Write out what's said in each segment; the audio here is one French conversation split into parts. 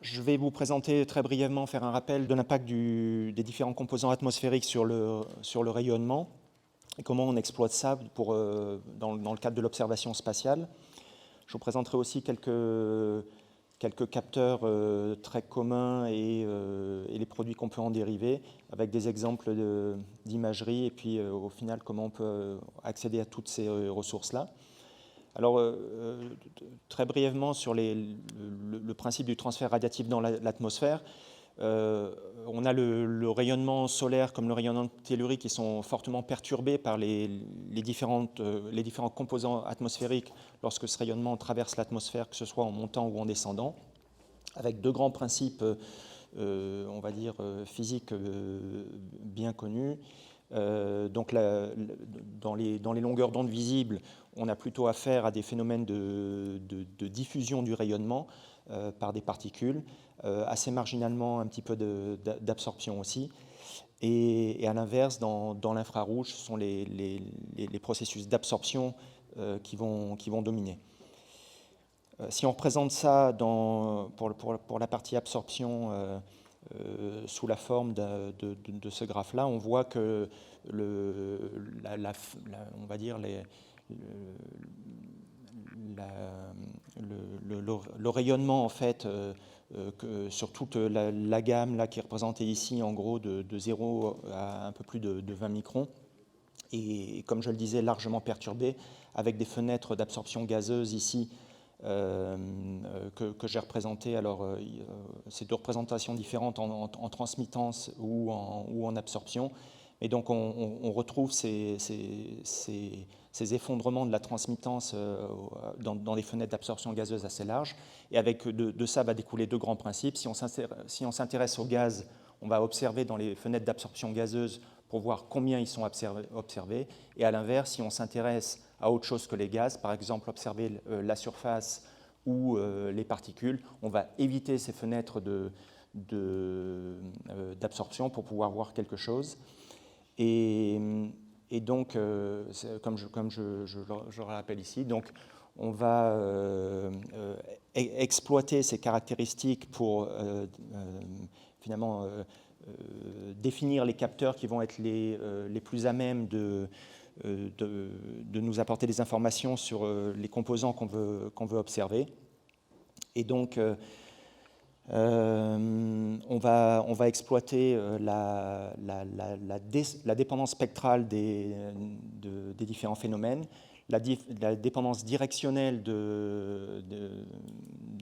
Je vais vous présenter très brièvement, faire un rappel de l'impact des différents composants atmosphériques sur le rayonnement et comment on exploite ça dans le cadre de l'observation spatiale. Je vous présenterai aussi quelques capteurs très communs et les produits qu'on peut en dériver, avec des exemples d'imagerie et puis au final comment on peut accéder à toutes ces ressources-là. Alors, très brièvement sur le principe du transfert radiatif dans l'atmosphère, on a le rayonnement solaire comme le rayonnement tellurique qui sont fortement perturbés par les différents composants atmosphériques lorsque ce rayonnement traverse l'atmosphère, que ce soit en montant ou en descendant, avec deux grands principes, on va dire, physiques bien connus. Donc dans les longueurs d'onde visibles, on a plutôt affaire à des phénomènes de diffusion du rayonnement par des particules, assez marginalement un petit peu d'absorption aussi. Et à l'inverse, dans l'infrarouge, ce sont les processus d'absorption qui vont dominer. Si on représente ça pour la partie absorption sous la forme de ce graphe-là, on voit que on va dire le rayonnement en fait sur toute la gamme là, qui est représentée ici en gros de 0 à un peu plus de 20 microns, et comme je le disais, largement perturbé, avec des fenêtres d'absorption gazeuse ici que j'ai représentées. Alors, c'est deux représentations différentes en transmittance ou en absorption. Et donc, on retrouve ces effondrements de la transmittance dans des fenêtres d'absorption gazeuse assez larges. Et avec de ça va découler deux grands principes. Si on s'intéresse au gaz, on va observer dans les fenêtres d'absorption gazeuse pour voir combien ils sont observés. Et à l'inverse, si on s'intéresse à autre chose que les gaz, par exemple observer la surface ou les particules, on va éviter ces fenêtres d'absorption pour pouvoir voir quelque chose. Et donc, comme je le rappelle ici, donc on va exploiter ces caractéristiques pour finalement définir les capteurs qui vont être les plus à même de nous apporter des informations sur les composants qu'on veut observer. Et donc, on va exploiter la dépendance spectrale des différents phénomènes, la dépendance directionnelle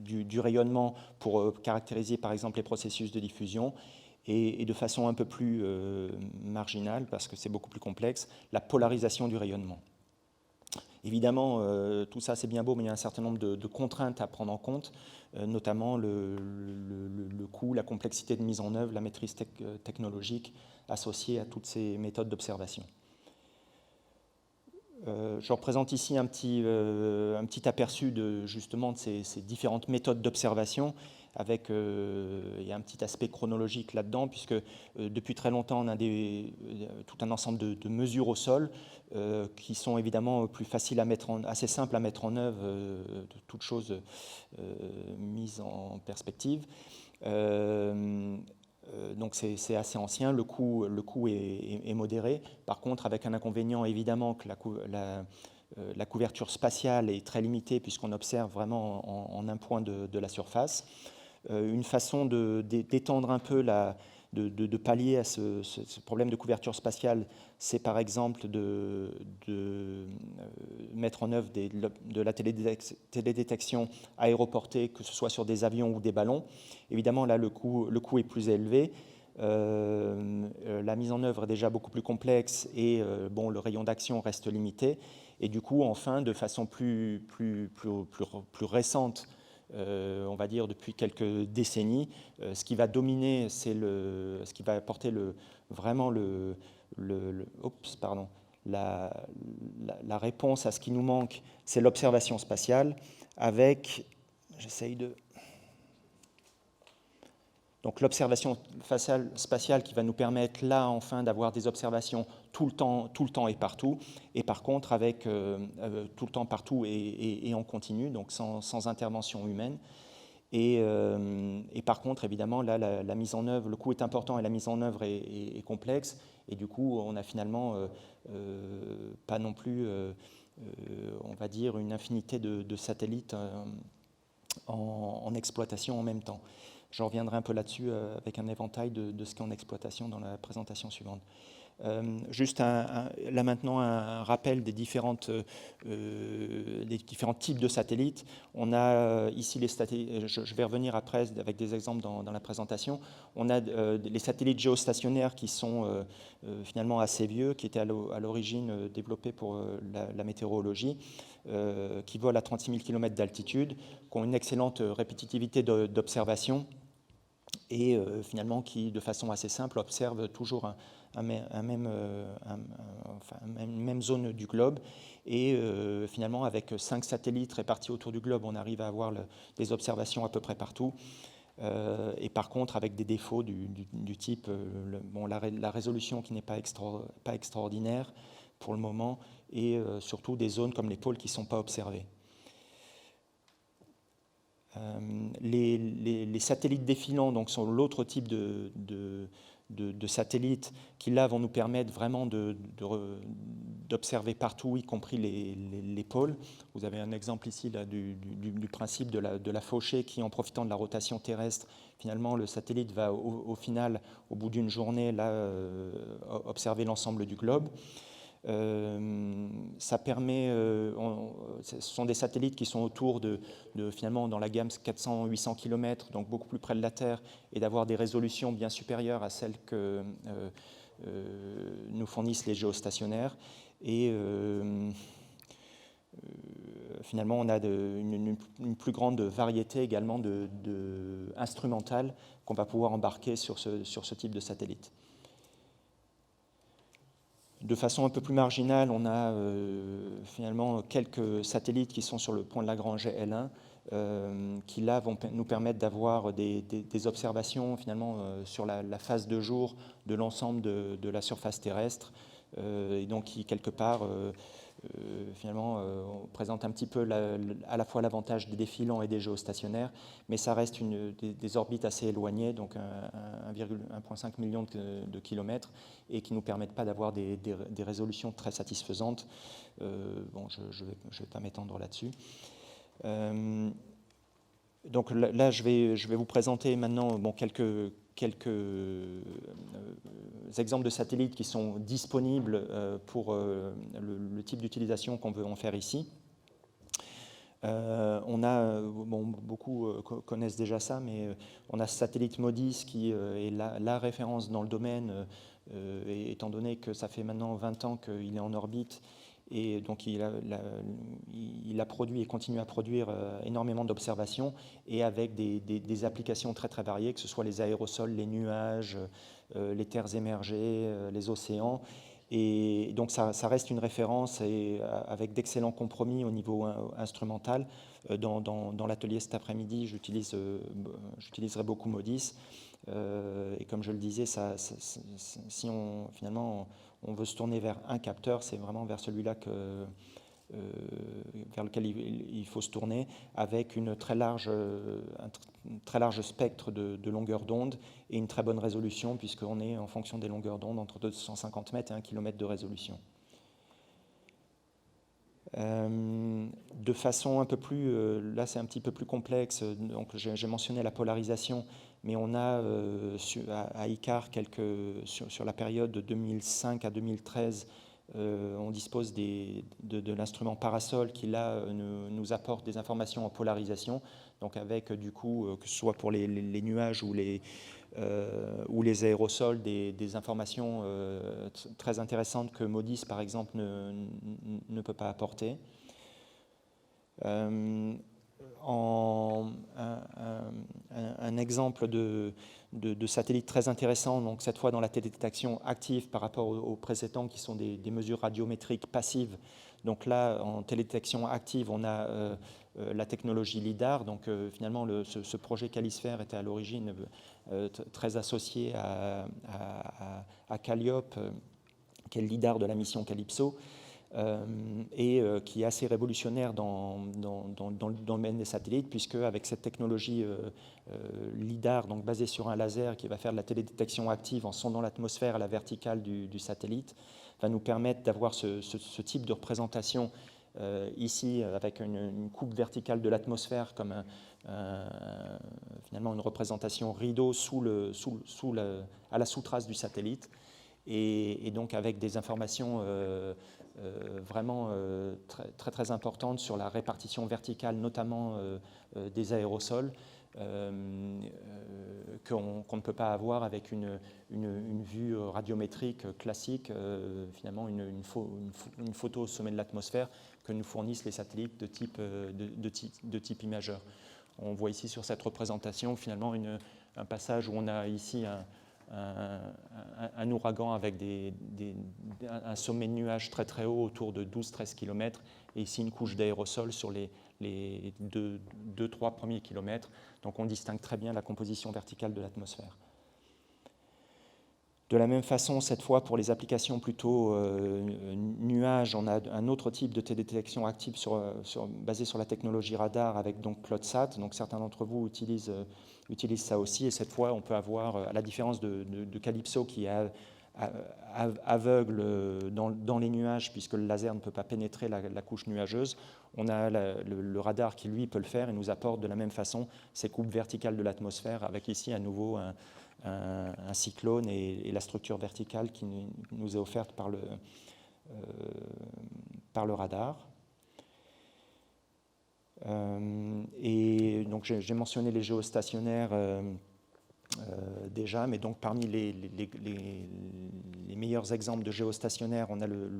du rayonnement pour caractériser par exemple les processus de diffusion, et de façon un peu plus marginale, parce que c'est beaucoup plus complexe, la polarisation du rayonnement. Évidemment, tout ça c'est bien beau, mais il y a un certain nombre de contraintes à prendre en compte, notamment le coût, la complexité de mise en œuvre, la maîtrise technologique associée à toutes ces méthodes d'observation. Je représente ici un petit aperçu justement de ces différentes méthodes d'observation, avec il y a un petit aspect chronologique là-dedans, puisque depuis très longtemps, on a tout un ensemble de mesures au sol qui sont évidemment plus faciles assez simples à mettre en œuvre, toutes choses mises en perspective. Donc c'est assez ancien, le coût est modéré. Par contre, avec un inconvénient évidemment que la couverture spatiale est très limitée, puisqu'on observe vraiment en un point de la surface. Une façon d'étendre un peu, de pallier à ce problème de couverture spatiale, c'est par exemple de mettre en œuvre de la télédétection aéroportée, que ce soit sur des avions ou des ballons. Évidemment, là, le coût est plus élevé. La mise en œuvre est déjà beaucoup plus complexe et le rayon d'action reste limité. Et du coup, enfin, de façon plus récente, on va dire depuis quelques décennies, ce qui va dominer, c'est ce qui va apporter vraiment la réponse à ce qui nous manque, c'est l'observation spatiale, avec, j'essaye de... Donc l'observation spatiale qui va nous permettre là enfin d'avoir des observations tout le temps et partout, et par contre avec tout le temps, partout et en continu, donc sans intervention humaine. Et par contre, évidemment, là, la mise en œuvre, le coût est important et la mise en œuvre est complexe. Et du coup, on n'a finalement pas non plus, on va dire, une infinité de satellites en exploitation en même temps. Je reviendrai un peu là-dessus avec un éventail de ce qui est en exploitation dans la présentation suivante. Juste là maintenant un rappel des différents types de satellites. On a ici les satellites, je vais revenir après avec des exemples dans la présentation. On a les satellites géostationnaires qui sont finalement assez vieux, qui étaient à l'origine développés pour la météorologie, qui volent à 36 000 km d'altitude, qui ont une excellente répétitivité d'observation et finalement qui, de façon assez simple, observent toujours une même zone du globe. Et finalement, avec 5 satellites répartis autour du globe, on arrive à avoir des observations à peu près partout. Et par contre, avec des défauts du type la résolution qui n'est pas extraordinaire pour le moment, et surtout des zones comme les pôles qui ne sont pas observées. Les satellites défilants donc, sont l'autre type de satellites qui, là, vont nous permettre vraiment d'observer partout, y compris les pôles. Vous avez un exemple ici là, du principe de la fauchée qui, en profitant de la rotation terrestre, finalement, le satellite va au final, au bout d'une journée, là, observer l'ensemble du globe. Ça permet, ce sont des satellites qui sont autour finalement dans la gamme 400-800 km, donc beaucoup plus près de la Terre, et d'avoir des résolutions bien supérieures à celles que nous fournissent les géostationnaires. Et finalement, on a une plus grande variété également instrumentales qu'on va pouvoir embarquer sur ce type de satellite. De façon un peu plus marginale, on a finalement quelques satellites qui sont sur le point de Lagrange L1, qui là vont nous permettre d'avoir des observations finalement sur la phase de jour de l'ensemble de la surface terrestre, et donc qui quelque part finalement présente un petit peu à la fois l'avantage des défilants et des géostationnaires, mais ça reste des orbites assez éloignées, donc 1,5 million de kilomètres, et qui ne nous permettent pas d'avoir des résolutions très satisfaisantes. Bon, je ne vais pas m'étendre là-dessus. Donc là, je vais vous présenter maintenant quelques exemples de satellites qui sont disponibles pour le type d'utilisation qu'on veut en faire ici. On a, beaucoup connaissent déjà ça, mais on a ce satellite MODIS qui est la référence dans le domaine, étant donné que ça fait maintenant 20 ans qu'il est en orbite, et donc il a produit et continue à produire énormément d'observations, et avec des applications très très variées, que ce soit les aérosols, les nuages, les terres émergées, les océans. Et donc ça reste une référence, et avec d'excellents compromis au niveau instrumental. Dans l'atelier cet après-midi, j'utiliserai beaucoup MODIS. Et comme je le disais, si finalement on veut se tourner vers un capteur, c'est vraiment vers celui-là vers lequel il faut se tourner, avec un très large spectre de longueur d'onde et une très bonne résolution, puisqu'on est en fonction des longueurs d'onde entre 250 mètres et 1 km de résolution. De façon un peu plus, là c'est un petit peu plus complexe, donc j'ai mentionné la polarisation, mais on a à ICAR sur la période de 2005 à 2013, on dispose de l'instrument Parasol qui là nous apporte des informations en polarisation, donc avec du coup, que ce soit pour les nuages ou les aérosols, des informations très intéressantes que MODIS par exemple ne peut pas apporter. Un exemple de satellite très intéressant, donc cette fois dans la télédétection active par rapport aux précédents qui sont des mesures radiométriques passives. Donc là, en télédétection active, on a la technologie LIDAR. Donc finalement, ce projet Callisphere était à l'origine très associé à Calliope, qui est le LIDAR de la mission Calypso. et qui est assez révolutionnaire dans le domaine des satellites, puisque avec cette technologie LIDAR, donc basée sur un laser qui va faire de la télédétection active en sondant l'atmosphère à la verticale du satellite, va nous permettre d'avoir ce type de représentation ici avec une coupe verticale de l'atmosphère comme finalement une représentation rideau à la sous-trace du satellite, et donc avec des informations vraiment très importantes sur la répartition verticale, notamment des aérosols, qu'on ne peut pas avoir avec une vue radiométrique classique, finalement une photo au sommet de l'atmosphère que nous fournissent les satellites de type imageur. On voit ici sur cette représentation finalement un passage où on a ici un ouragan avec un sommet de nuages très haut autour de 12-13 km, et ici une couche d'aérosol sur les 2-3 premiers kilomètres. Donc on distingue très bien la composition verticale de l'atmosphère. De la même façon, cette fois, pour les applications plutôt nuages, on a un autre type de télédétection active basé sur la technologie radar avec donc CloudSat. Donc certains d'entre vous utilisent ça aussi. Et cette fois, on peut avoir, à la différence de Calypso qui est aveugle dans les nuages, puisque le laser ne peut pas pénétrer la couche nuageuse, on a le radar qui, lui, peut le faire et nous apporte de la même façon ces coupes verticales de l'atmosphère, avec ici à nouveau un cyclone et la structure verticale qui nous est offerte par le radar. Et donc j'ai mentionné les géostationnaires déjà, mais donc parmi les meilleurs exemples de géostationnaires, on a le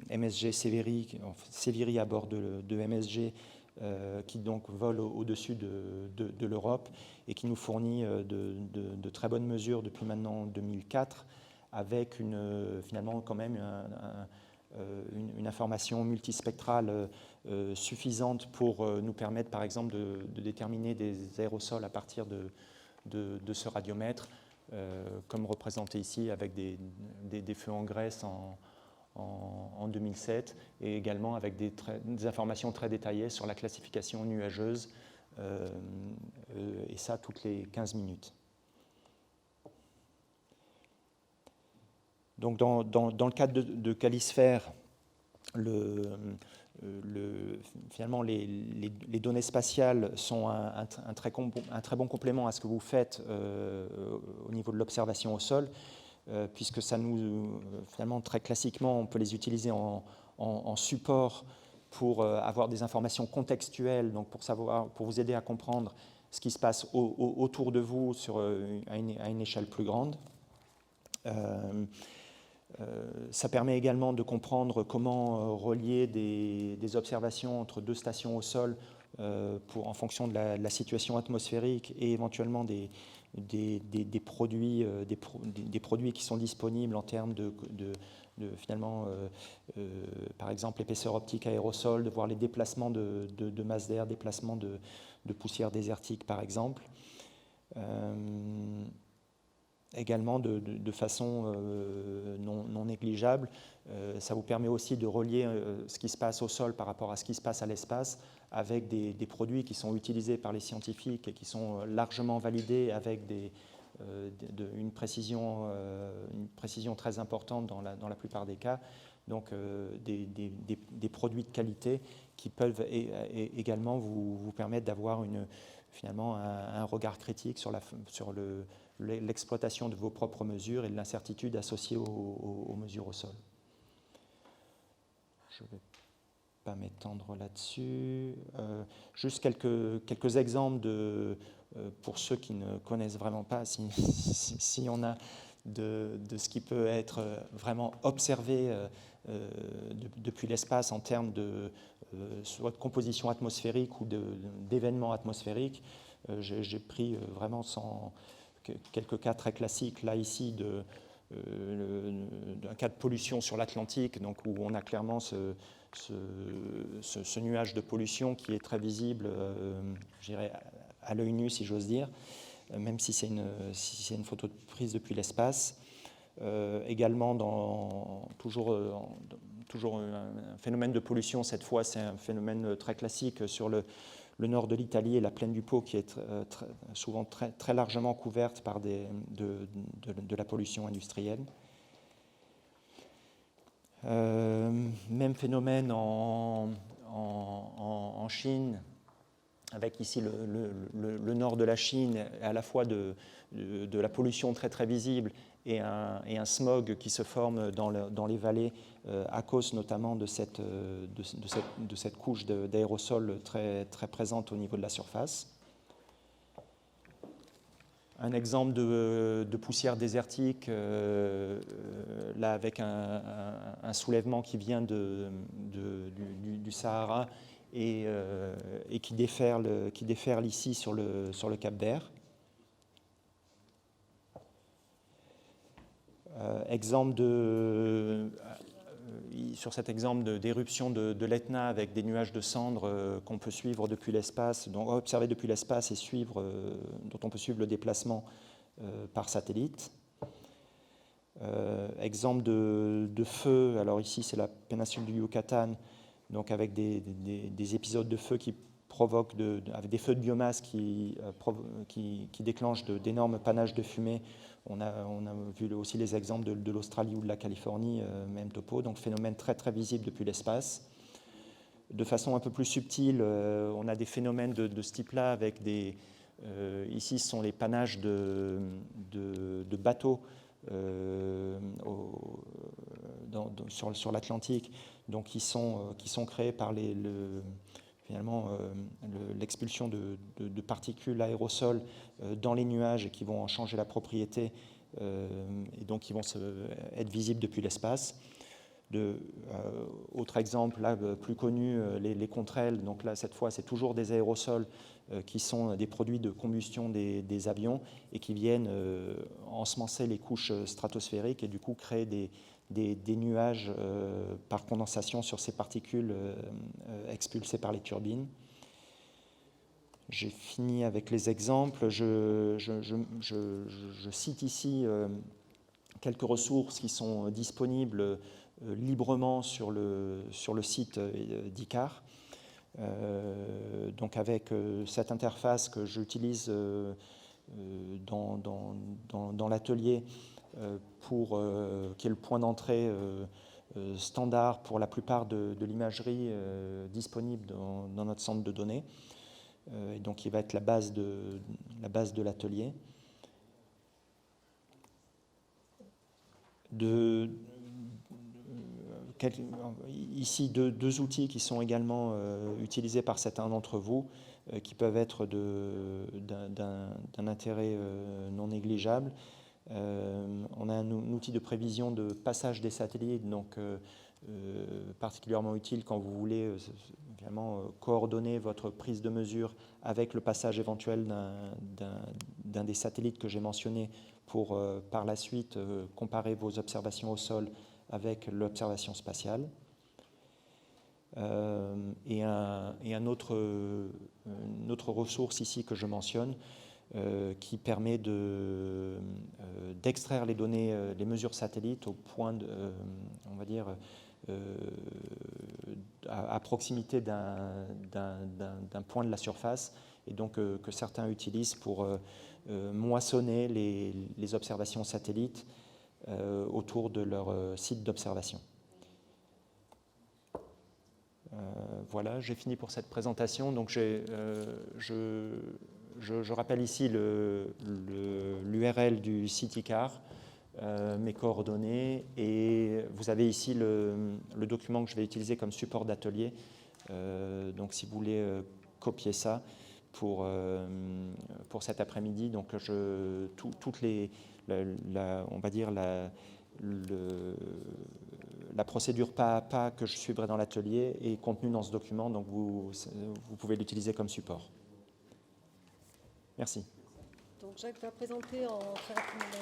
MSG Severi à bord de MSG, qui donc vole au-dessus de l'Europe et qui nous fournit de très bonnes mesures depuis maintenant 2004, avec finalement quand même une information multispectrale suffisante pour nous permettre par exemple de déterminer des aérosols à partir de ce radiomètre, comme représenté ici avec des feux en Grèce en 2007, et également avec des informations très détaillées sur la classification nuageuse, et ça toutes les 15 minutes. Donc dans le cadre de Callisphère, finalement les données spatiales sont un très bon complément à ce que vous faites au niveau de l'observation au sol, puisque ça finalement très classiquement, on peut les utiliser en support pour avoir des informations contextuelles, donc pour vous aider à comprendre ce qui se passe autour de vous à une échelle plus grande. Ça permet également de comprendre comment relier des observations entre deux stations au sol en fonction de la situation atmosphérique, et éventuellement des produits qui sont disponibles en termes finalement, par exemple, l'épaisseur optique aérosol, de voir les déplacements de masse d'air, déplacements de poussière désertique, par exemple. Également de façon non négligeable, ça vous permet aussi de relier ce qui se passe au sol par rapport à ce qui se passe à l'espace, avec des produits qui sont utilisés par les scientifiques et qui sont largement validés avec une précision très importante dans la plupart des cas. Donc des produits de qualité qui peuvent également vous permettre d'avoir finalement un regard critique sur l'exploitation de vos propres mesures et de l'incertitude associée aux mesures au sol. Je ne vais pas m'étendre là-dessus. Juste quelques exemples pour ceux qui ne connaissent vraiment pas, si on a de ce qui peut être vraiment observé depuis l'espace en termes soit de composition atmosphérique ou d'événements atmosphériques. J'ai pris vraiment quelques cas très classiques, là ici, d'un cas de pollution sur l'Atlantique, donc où on a clairement ce nuage de pollution qui est très visible, je dirais, à l'œil nu, si j'ose dire, même si c'est une photo prise depuis l'espace. Également, toujours un phénomène de pollution, cette fois c'est un phénomène très classique sur le nord de l'Italie et la plaine du Pô qui est souvent très largement couverte par de la pollution industrielle. Même phénomène en Chine, avec ici le nord de la Chine, à la fois de la pollution très visible et un smog qui se forme dans les vallées à cause notamment de cette couche d'aérosols très présente au niveau de la surface. Un exemple de poussière désertique, là avec un soulèvement qui vient du Sahara et qui déferle ici sur le Cap Vert. Sur cet exemple d'éruption de l'Etna avec des nuages de cendres qu'on peut suivre depuis l'espace, donc observer depuis l'espace et dont on peut suivre le déplacement par satellite. Exemple de feu, alors ici c'est la péninsule du Yucatan, donc avec des épisodes de feu qui provoquent, avec des feux de biomasse qui déclenchent d'énormes panaches de fumée. On a vu aussi les exemples de l'Australie ou de la Californie, même topo, donc phénomène très visible depuis l'espace. De façon un peu plus subtile, on a des phénomènes de ce type-là avec ici ce sont les panaches de bateaux sur l'Atlantique, donc qui sont créés par l'expulsion de particules aérosols dans les nuages et qui vont en changer la propriété et donc qui vont être visibles depuis l'espace. Autre exemple, là, plus connu, les contrails. Donc là, cette fois, c'est toujours des aérosols qui sont des produits de combustion des avions et qui viennent ensemencer les couches stratosphériques et du coup créer des nuages par condensation sur ces particules expulsées par les turbines. J'ai fini avec les exemples. Je cite ici quelques ressources qui sont disponibles librement sur le site d'ICAR. Donc avec cette interface que j'utilise dans l'atelier qui est le point d'entrée standard pour la plupart de l'imagerie disponible dans notre centre de données, et donc il va être la base de l'atelier. Ici, deux outils qui sont également utilisés par certains d'entre vous, qui peuvent être d'un intérêt non négligeable. On a un outil de prévision de passage des satellites, donc particulièrement utile quand vous voulez coordonner votre prise de mesure avec le passage éventuel d'un des satellites que j'ai mentionné pour par la suite comparer vos observations au sol avec l'observation spatiale. Et une autre ressource ici que je mentionne qui permet d'extraire les données, les mesures satellites au point on va dire, à proximité d'un point de la surface, et donc que certains utilisent pour moissonner les observations satellites autour de leur site d'observation. Voilà, j'ai fini pour cette présentation. Donc je rappelle ici l'URL du site ICAR, mes coordonnées, et vous avez ici le document que je vais utiliser comme support d'atelier. Donc si vous voulez copier ça pour cet après-midi, donc toutes les on va dire la procédure pas à pas que je suivrai dans l'atelier est contenue dans ce document, donc vous pouvez l'utiliser comme support. Merci. Donc Jacques va présenter en très rapidement.